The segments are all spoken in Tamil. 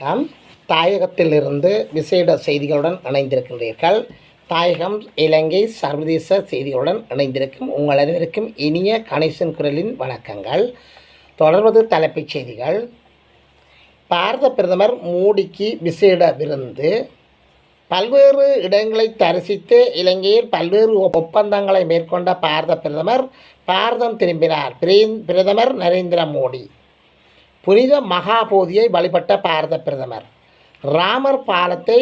வணக்கம். தாயகத்திலிருந்து விசேட செய்திகளுடன் இணைந்திருக்கின்றீர்கள். தாயகம், இலங்கை, சர்வதேச செய்திகளுடன் இணைந்திருக்கும் உங்கள் அனைவருக்கும் இனிய கணேசன் குரலின் வணக்கங்கள். தொடர்வது தலைப்புச் செய்திகள். பாரத பிரதமர் மோடிக்கு விசேட விருந்து. பல்வேறு இடங்களை தரிசித்து இலங்கையில் பல்வேறு ஒப்பந்தங்களை மேற்கொண்ட பாரத பிரதமர் பாரதம் திரும்பினார். பிரதமர் நரேந்திர மோடி புனித மகாபோதியை வழிபட்ட பாரத பிரதமர் ராமர் பாலத்தை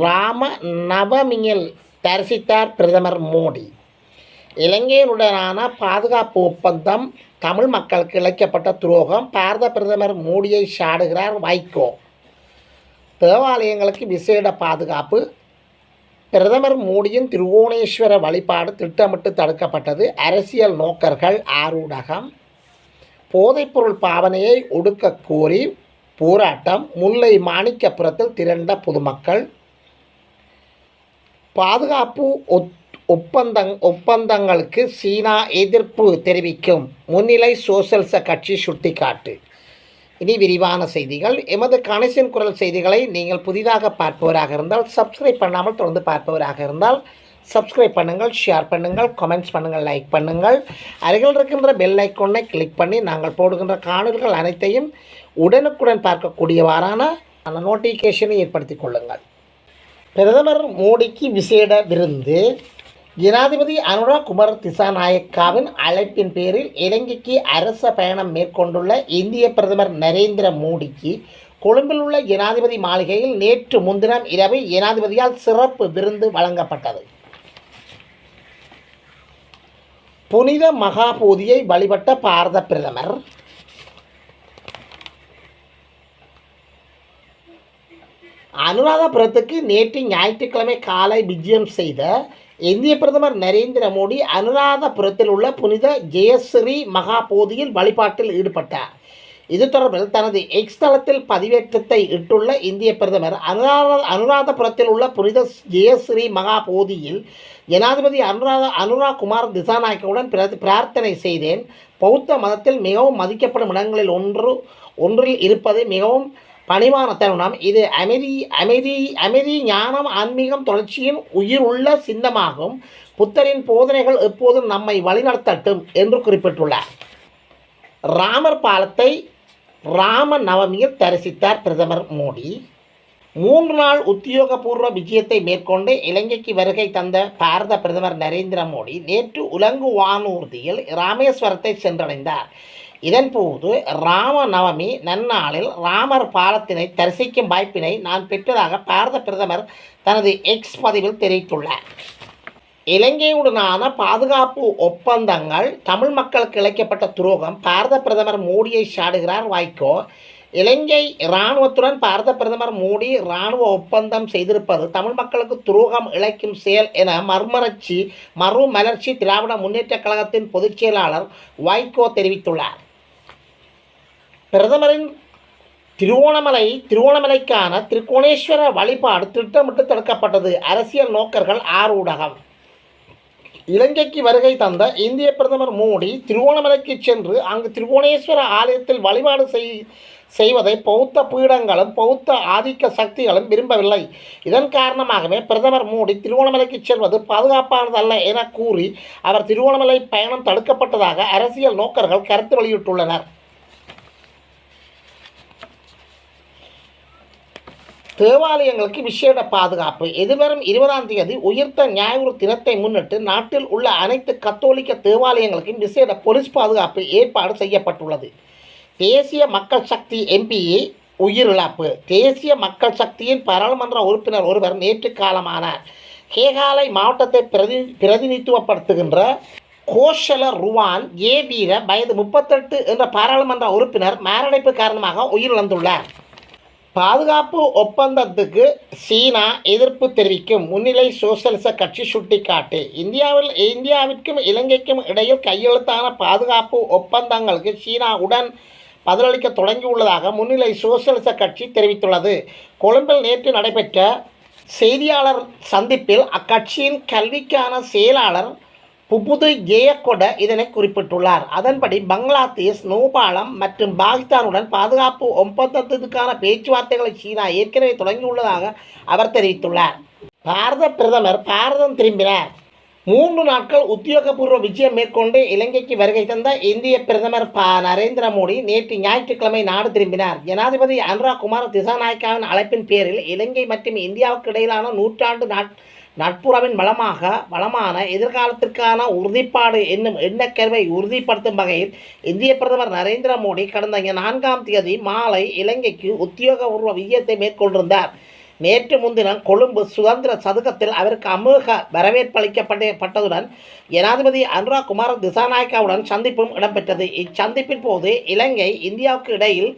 ராம நவமியில் தரிசித்தார் பிரதமர் மோடி. இலங்கையினுடனான பாதுகாப்பு ஒப்பந்தம் தமிழ் மக்களுக்கு இழைக்கப்பட்ட துரோகம். பாரத பிரதமர் மோடியை சாடுகிறார் வைகோ. தேவாலயங்களுக்கு விசேட பாதுகாப்பு. பிரதமர் மோடியின் திருவோணேஸ்வர வழிபாடு திட்டமிட்டு தடுக்கப்பட்டது. அரசியல் நோக்கர்கள் ஆரூடகம். போதைப்பொருள் பாவனையை ஒடுக்க கோரி போராட்டம். முல்லை மாணிக்கப்புரத்தில் திரண்ட பொதுமக்கள். பாதுகாப்பு ஒப்பந்தங்களுக்கு சீனா எதிர்ப்பு தெரிவிக்கும் முன்னிலை சோசலிச கட்சி சுட்டிக்காட்டு. இனி விரிவான செய்திகள். எமது கணேசன் குரல் செய்திகளை நீங்கள் புதிதாக பார்ப்பவராக இருந்தால் சப்ஸ்கிரைப் பண்ணாமல் தொடர்ந்து பார்ப்பவராக இருந்தால் சப்ஸ்கிரைப் பண்ணுங்கள், ஷேர் பண்ணுங்கள், கமெண்ட்ஸ் பண்ணுங்கள், லைக் பண்ணுங்கள். அருகில் இருக்கின்ற பெல் ஐக்கானை கிளிக் பண்ணி நாங்கள் போடுகின்ற காணொலிகள் அனைத்தையும் உடனுக்குடன் பார்க்கக்கூடியவாறான அந்த நோட்டிஃபிகேஷனை ஏற்படுத்தி கொள்ளுங்கள். பிரதமர் மோடிக்கு விசேட விருந்து. ஜனாதிபதி அனுரா குமார் திசாநாயக்காவின் அழைப்பின் பேரில் இலங்கைக்கு அரச பயணம் மேற்கொண்டுள்ள இந்திய பிரதமர் நரேந்திர மோடிக்கு கொழும்பில் உள்ள ஜனாதிபதி மாளிகையில் நேற்று முன்தினம் இரவு ஜனாதிபதியால் சிறப்பு விருந்து வழங்கப்பட்டது. புனித மகாபோதியை வழிபட்ட பாரத பிரதமர் அனுராதபுரத்துக்கு நேற்று ஞாயிற்றுக்கிழமை காலை விஜயம் செய்த இந்திய பிரதமர் நரேந்திர மோடி அனுராதபுரத்தில் உள்ள புனித ஜெயஸ்ரீ மகாபோதியில் வழிபாட்டில் ஈடுபட்டார். இது தொடர்பில் தனது எக்ஸ் தளத்தில் பதிவேற்றத்தை இட்டுள்ள இந்திய பிரதமர் அனுராதபுரத்தில் உள்ள புனித ஜெயஸ்ரீ மகாபோதியில் ஜனாதிபதி அனுரா குமார் திசாநாயக்கவுடன் பிரார்த்தனை செய்தேன். பௌத்த மதத்தில் மிகவும் மதிக்கப்படும் இடங்களில் ஒன்றில் இருப்பது மிகவும் பணிவான தருணம். இது அமைதி, ஞானம், ஆன்மீகம் தொடர்ச்சியின் உயிர் உள்ள சின்னமாகும். புத்தரின் போதனைகள் எப்போதும் நம்மை வழிநடத்தட்டும் என்று குறிப்பிட்டுள்ளார். ராமர் பாலத்தை ராம நவமியில் தரிசித்தார் பிரதமர் மோடி. 3 நாள் உத்தியோகபூர்வ விஜயத்தை மேற்கொண்டு இலங்கைக்கு வருகை தந்த பாரத பிரதமர் நரேந்திர மோடி நேற்று உலங்கு வானூர்தியில் ராமேஸ்வரத்தை சென்றடைந்தார். இதன்போது ராம நவமி நன்னாளில் ராமர் பாலத்தினை தரிசிக்கும் வாய்ப்பினை நான் பெற்றதாக பாரத பிரதமர் தனது எக்ஸ் பதிவில் தெரிவித்துள்ளார். இலங்கையுடனான பாதுகாப்பு ஒப்பந்தங்கள் தமிழ் மக்களுக்கு இழைக்கப்பட்ட துரோகம். பாரத பிரதமர் மோடியை சாடுகிறார் வைகோ. இலங்கை இராணுவத்துடன் பாரத பிரதமர் மோடி இராணுவ ஒப்பந்தம் செய்திருப்பது தமிழ் மக்களுக்கு துரோகம் இழைக்கும் செயல் என மறுமலர்ச்சி திராவிட முன்னேற்றக் கழகத்தின் பொதுச் செயலாளர் வைகோ தெரிவித்துள்ளார். பிரதமரின் திருவோணமலைக்கான திருக்கோணேஸ்வர வழிபாடு திட்டமிட்டு தடுக்கப்பட்டது. அரசியல் நோக்கர்கள் ஆரூடகம். இலங்கைக்கு வருகை தந்த இந்திய பிரதமர் மோடி திருவோணமலைக்கு சென்று அங்கு திருவோணேஸ்வர ஆலயத்தில் வழிபாடு செய்வதை பௌத்த பீடங்களும் பௌத்த ஆதிக்க சக்திகளும் விரும்பவில்லை. இதன் காரணமாகவே பிரதமர் மோடி திருவோணமலைக்கு செல்வது பாதுகாப்பானதல்ல என கூறி அவர் திருவோணமலை பயணம் தடுக்கப்பட்டதாக அரசியல் நோக்கர்கள் கருத்து வெளியிட்டுள்ளனர். தேவாலயங்களுக்கு விசேட பாதுகாப்பு. எதிர்வரும் 20ஆம் தேதி உயிர்த்த ஞாயிறு தினத்தை முன்னிட்டு நாட்டில் உள்ள அனைத்து கத்தோலிக்க தேவாலயங்களுக்கும் விசேட போலீஸ் பாதுகாப்பு ஏற்பாடு செய்யப்பட்டுள்ளது. தேசிய மக்கள் சக்தி எம்பிஏ உயிரிழப்பு. தேசிய மக்கள் சக்தியின் பாராளுமன்ற உறுப்பினர் ஒருவர் நேற்று காலமானார். கேகாலை மாவட்டத்தை பிரதிநிதித்துவப்படுத்துகின்ற கோஷல ருவான் ஏ வீர வயது 38 என்ற பாராளுமன்ற உறுப்பினர் மாரடைப்பு காரணமாக உயிரிழந்துள்ளார். பாதுகாப்பு ஒப்பந்தத்துக்கு சீனா எதிர்ப்பு தெரிவிக்கும் முன்னிலை சோசலிச கட்சி சுட்டிக்காட்டு. இந்தியாவிற்கும் இலங்கைக்கும் இடையில் கையெழுத்தான பாதுகாப்பு ஒப்பந்தங்களுக்கு சீனா உடன் பதிலளிக்க தொடங்கியுள்ளதாக முன்னிலை சோசலிச கட்சி தெரிவித்துள்ளது. கொழும்பில் நேற்று நடைபெற்ற செய்தியாளர் சந்திப்பில் அக்கட்சியின் கல்விக்கான செயலாளர் புபுது ஜெயக்கொட இதனை குறிப்பிட்டுள்ளார். அதன்படி பங்களாதேஷ், நேபாளம் மற்றும் பாகிஸ்தானுடன் பாதுகாப்பு ஒப்பந்தத்திற்கான பேச்சுவார்த்தைகளை சீனா ஏற்கனவே தொடங்கியுள்ளதாக அவர் தெரிவித்துள்ளார். பாரத பிரதமர் பாரதம் திரும்பினார். 3 நாட்கள் உத்தியோகபூர்வ விஜயம் மேற்கொண்டு இலங்கைக்கு வருகை தந்த இந்திய பிரதமர் நரேந்திர மோடி நேற்று ஞாயிற்றுக்கிழமை நாடு திரும்பினார். ஜனாதிபதி அனுரா குமார திசாநாயக்காவின் அழைப்பின் பேரில் இலங்கை மற்றும் இந்தியாவுக்கு இடையிலான நூற்றாண்டு நட்புறவின் வளமான எதிர்காலத்திற்கான உறுதிப்பாடு என்னும் எண்ணக்கருவை உறுதிப்படுத்தும் வகையில் இந்திய பிரதமர் நரேந்திர மோடி கடந்த 4ஆம் தேதி மாலை இலங்கைக்கு உத்தியோகபூர்வ விஜயத்தை மேற்கொண்டிருந்தார். நேற்று முன்தினம் கொழும்பு சுதந்திர சதுக்கத்தில் அவருக்கு அமோக வரவேற்பளிக்கப்பட்டதுடன் ஜனாதிபதி அனுரா குமார திசாநாயக்காவுடன் சந்திப்பும் இடம்பெற்றது. இச்சந்திப்பின் போது இலங்கை இந்தியாவுக்கு இடையில்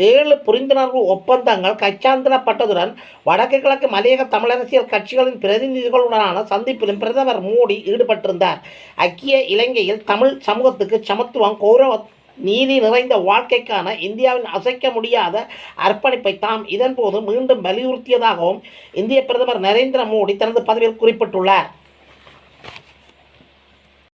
7 புரிந்துணர்வு ஒப்பந்தங்கள் கைச்சாந்திடப்பட்டதுடன் வடக்கு கிழக்கு மலையக தமிழரசியல் கட்சிகளின் பிரதிநிதிகளுடனான சந்திப்பிலும் பிரதமர் மோடி ஈடுபட்டிருந்தார். ஐக்கிய இலங்கையில் தமிழ் சமூகத்துக்கு சமத்துவம், கௌரவ, நீதி நிறைந்த வாழ்க்கைக்கான இந்தியாவின் அசைக்க முடியாத அர்ப்பணிப்பை தாம் இதன்போது மீண்டும் வலியுறுத்தியதாகவும் இந்திய பிரதமர் நரேந்திர மோடி தனது பதிவில் குறிப்பிட்டுள்ளார்.